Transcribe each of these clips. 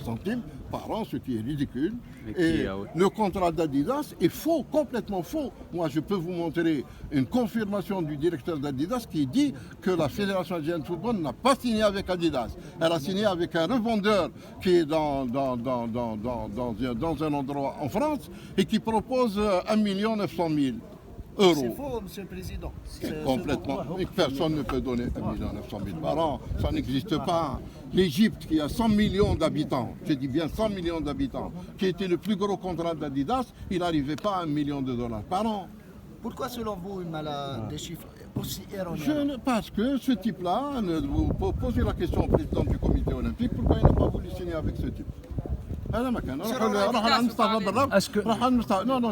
centimes par an, ce qui est ridicule. Et le contrat d'Adidas est faux, complètement faux. Moi, je peux vous montrer une confirmation du directeur d'Adidas qui dit que la Fédération algérienne de football n'a pas signé avec Adidas. Elle a signé avec un revendeur qui est dans un endroit en France et qui propose 1 900 000 euros. C'est faux, Monsieur le Président. Complètement. Personne ne peut donner 1 900 000 par an. Ça n'existe pas. L'Égypte, qui a 100 millions d'habitants, je dis bien 100 millions d'habitants, qui était le plus gros contrat d'Adidas, il n'arrivait pas à $1 million par an. Pourquoi, selon vous, il a des chiffres aussi erronés? Parce que ce type-là, vous posez la question au président du comité olympique, pourquoi il n'a pas voulu signer avec ce type? Non,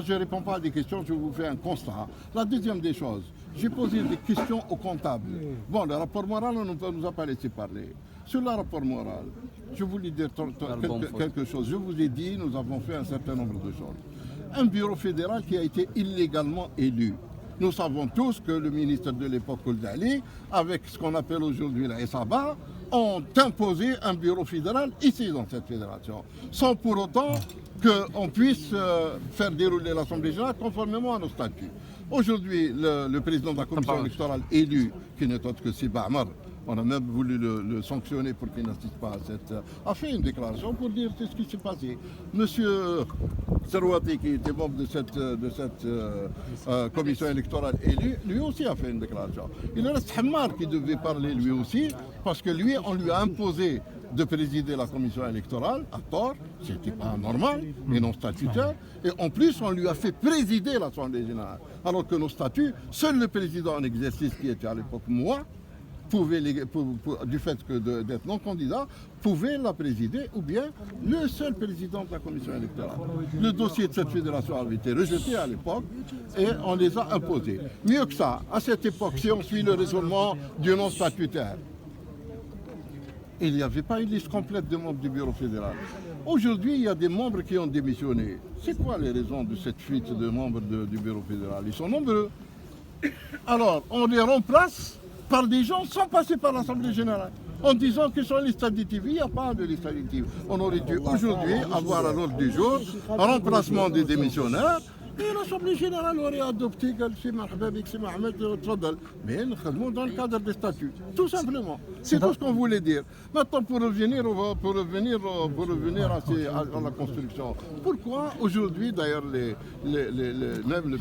je ne réponds pas à des questions, je vous fais un constat. La deuxième des choses, j'ai posé des questions aux comptables. Bon, le rapport moral, on ne nous a pas laissé parler. Sur le rapport moral, je voulais dire quelque chose. Je vous ai dit, nous avons fait un certain nombre de choses. Un bureau fédéral qui a été illégalement élu. Nous savons tous que le ministre de l'époque, Oldali, avec ce qu'on appelle aujourd'hui la SABA, ont imposé un bureau fédéral ici dans cette fédération, sans pour autant qu'on puisse faire dérouler l'Assemblée générale conformément à nos statuts. Aujourd'hui, le président de la commission électorale élu, qui n'est autre que Siba Amar, on a même voulu le sanctionner pour qu'il n'assiste pas à cette... a fait une déclaration pour dire ce qui s'est passé. Monsieur Serwati, qui était membre de cette commission électorale élue, lui aussi a fait une déclaration. Il reste Hammar qui devait parler lui aussi, parce que lui, on lui a imposé de présider la commission électorale, à tort, c'était pas normal, et non statutaire, et en plus on lui a fait présider l'Assemblée générale, alors que nos statuts, seul le président en exercice qui était à l'époque moi, pouvait, du fait d'être non candidat, pouvait la présider, ou bien le seul président de la commission électorale. Le dossier de cette fédération avait été rejeté à l'époque et on les a imposés. Mieux que ça, à cette époque, si on suit le raisonnement du non statutaire, il n'y avait pas une liste complète de membres du bureau fédéral. Aujourd'hui, il y a des membres qui ont démissionné. C'est quoi les raisons de cette fuite de membres du bureau fédéral? Ils sont nombreux. Alors, on les remplace par des gens sans passer par l'Assemblée générale, en disant qu'ils sont liste additive. Il n'y a pas de liste additive. On aurait dû aujourd'hui avoir à l'ordre du jour un remplacement des démissionnaires et l'Assemblée générale aurait adopté mais nous dans le cadre des statuts. Tout simplement. C'est tout ce qu'on voulait dire. Maintenant, pour revenir à la construction, pourquoi aujourd'hui, d'ailleurs, même le